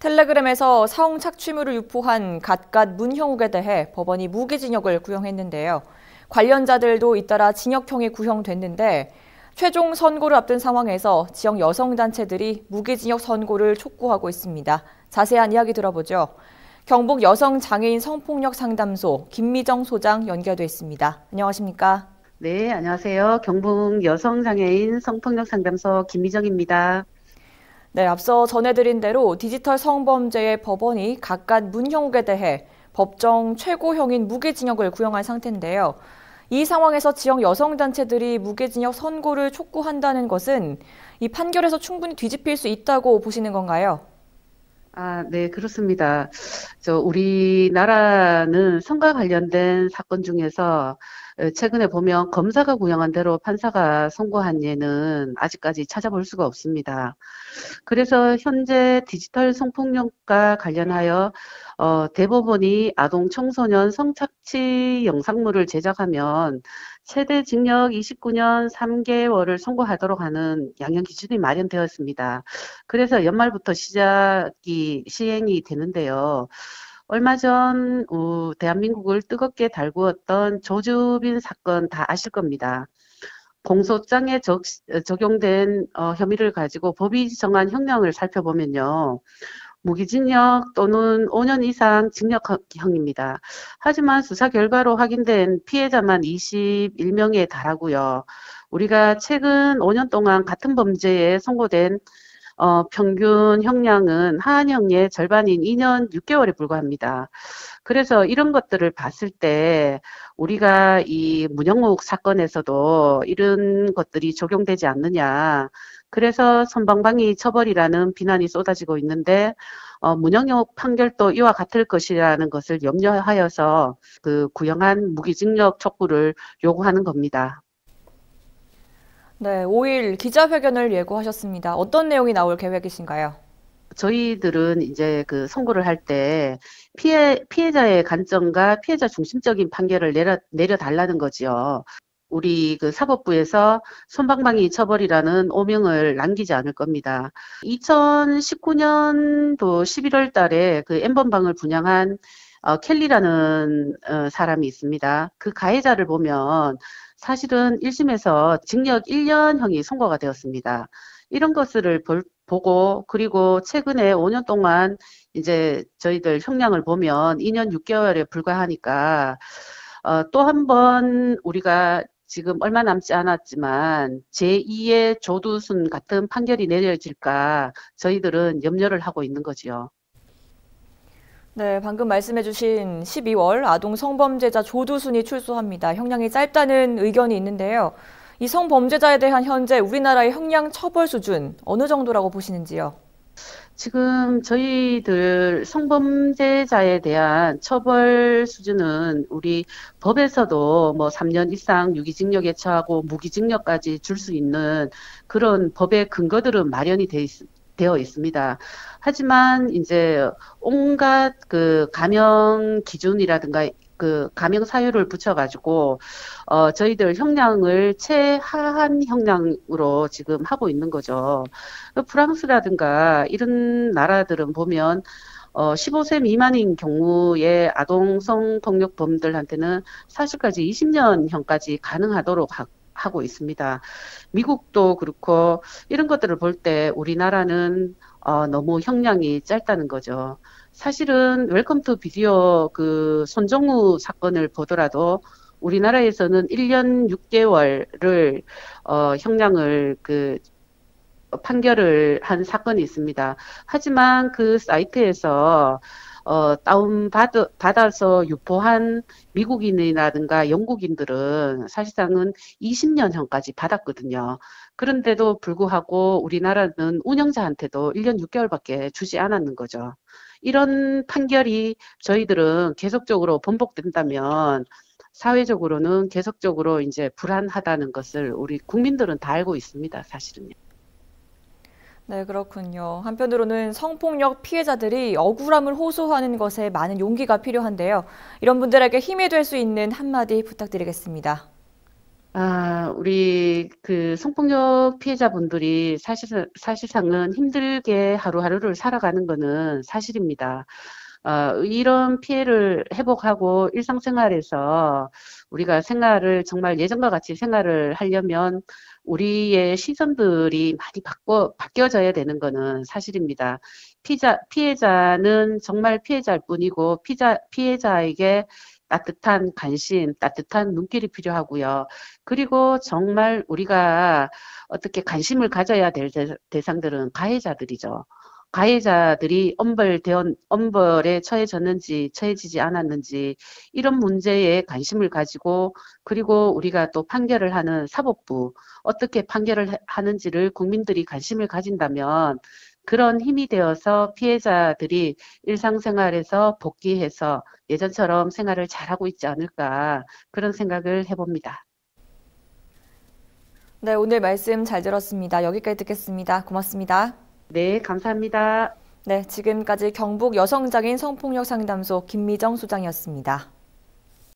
텔레그램에서 성 착취물을 유포한 갓갓 문형욱에 대해 법원이 무기징역을 구형했는데요. 관련자들도 잇따라 징역형이 구형됐는데 최종 선고를 앞둔 상황에서 지역 여성단체들이 무기징역 선고를 촉구하고 있습니다. 자세한 이야기 들어보죠. 경북 여성장애인 성폭력 상담소 김미정 소장 연결돼 있습니다. 안녕하십니까? 네, 안녕하세요. 경북 여성장애인 성폭력 상담소 김미정입니다. 네, 앞서 전해드린 대로 디지털 성범죄의 법원이 갓갓 문형욱에 대해 법정 최고형인 무기징역을 구형한 상태인데요. 이 상황에서 지역 여성단체들이 무기징역 선고를 촉구한다는 것은 이 판결에서 충분히 뒤집힐 수 있다고 보시는 건가요? 네, 그렇습니다. 우리나라는 성과 관련된 사건 중에서 최근에 보면 검사가 구형한 대로 판사가 선고한 예는 아직까지 찾아볼 수가 없습니다. 그래서 현재 디지털 성폭력과 관련하여 대법원이 아동 청소년 성착취 영상물을 제작하면 최대 징역 29년 3개월을 선고하도록 하는 양형 기준이 마련되었습니다. 그래서 연말부터 시행이 되는데요. 얼마 전 대한민국을 뜨겁게 달구었던 조주빈 사건 다 아실 겁니다. 공소장에 적용된 혐의를 가지고 법이 정한 형량을 살펴보면요. 무기징역 또는 5년 이상 징역형입니다. 하지만 수사 결과로 확인된 피해자만 21명에 달하고요. 우리가 최근 5년 동안 같은 범죄에 선고된 평균 형량은 하한형의 절반인 2년 6개월에 불과합니다. 그래서 이런 것들을 봤을 때 우리가 이 문형욱 사건에서도 이런 것들이 적용되지 않느냐. 그래서 솜방망이 처벌이라는 비난이 쏟아지고 있는데 문형욱 판결도 이와 같을 것이라는 것을 염려하여서 그 구형한 무기징역 촉구를 요구하는 겁니다. 네, 5일 기자회견을 예고하셨습니다. 어떤 내용이 나올 계획이신가요? 저희들은 이제 그 선고를 할 때 피해자의 관점과 피해자 중심적인 판결을 내려달라는 거지요. 우리 그 사법부에서 솜방망이 처벌이라는 오명을 남기지 않을 겁니다. 2019년도 11월 달에 그 N번방을 분양한 켈리라는 사람이 있습니다. 그 가해자를 보면 사실은 1심에서 징역 1년형이 선고가 되었습니다. 이런 것을 보고 그리고 최근에 5년 동안 이제 저희들 형량을 보면 2년 6개월에 불과하니까 또 한 번 우리가 지금 얼마 남지 않았지만 제2의 조두순 같은 판결이 내려질까 저희들은 염려를 하고 있는 거지요. 네, 방금 말씀해주신 12월 아동 성범죄자 조두순이 출소합니다. 형량이 짧다는 의견이 있는데요. 이 성범죄자에 대한 현재 우리나라의 형량 처벌 수준 어느 정도라고 보시는지요? 지금 저희들 성범죄자에 대한 처벌 수준은 우리 법에서도 뭐 3년 이상 유기징역에 처하고 무기징역까지 줄 수 있는 그런 법의 근거들은 마련이 되어 있습니다. 하지만 이제 온갖 그 감형 기준이라든가 그 감형 사유를 붙여가지고 저희들 형량을 최하한 형량으로 지금 하고 있는 거죠. 프랑스라든가 이런 나라들은 보면 15세 미만인 경우에 아동 성폭력범들한테는 사실까지 20년형까지 가능하도록 하고 있습니다. 미국도 그렇고 이런 것들을 볼 때 우리나라는 너무 형량이 짧다는 거죠. 사실은 웰컴 투 비디오 그 손정우 사건을 보더라도 우리나라에서는 1년 6개월을 형량을 그 판결을 한 사건이 있습니다. 하지만 그 사이트에서 받아서 유포한 미국인이라든가 영국인들은 사실상은 20년형까지 받았거든요. 그런데도 불구하고 우리나라는 운영자한테도 1년 6개월밖에 주지 않았는 거죠. 이런 판결이 저희들은 계속적으로 번복된다면 사회적으로는 계속적으로 이제 불안하다는 것을 우리 국민들은 다 알고 있습니다, 사실은요. 네, 그렇군요. 한편으로는 성폭력 피해자들이 억울함을 호소하는 것에 많은 용기가 필요한데요. 이런 분들에게 힘이 될 수 있는 한마디 부탁드리겠습니다. 우리 그 성폭력 피해자분들이 사실상은 힘들게 하루하루를 살아가는 거는 사실입니다. 이런 피해를 회복하고 일상생활에서 우리가 생활을 정말 예전과 같이 생활을 하려면 우리의 시선들이 많이 바뀌어져야 되는 거는 사실입니다. 피해자는 정말 피해자일 뿐이고, 피해자에게 따뜻한 관심, 따뜻한 눈길이 필요하고요. 그리고 정말 우리가 어떻게 관심을 가져야 될 대상들은 가해자들이죠. 가해자들이 엄벌에 처해졌는지 처해지지 않았는지 이런 문제에 관심을 가지고 그리고 우리가 또 판결을 하는 사법부 어떻게 판결을 하는지를 국민들이 관심을 가진다면 그런 힘이 되어서 피해자들이 일상생활에서 복귀해서 예전처럼 생활을 잘하고 있지 않을까 그런 생각을 해봅니다. 네, 오늘 말씀 잘 들었습니다. 여기까지 듣겠습니다. 고맙습니다. 네, 감사합니다. 네, 지금까지 경북 여성장애인 성폭력 상담소 김미정 소장이었습니다.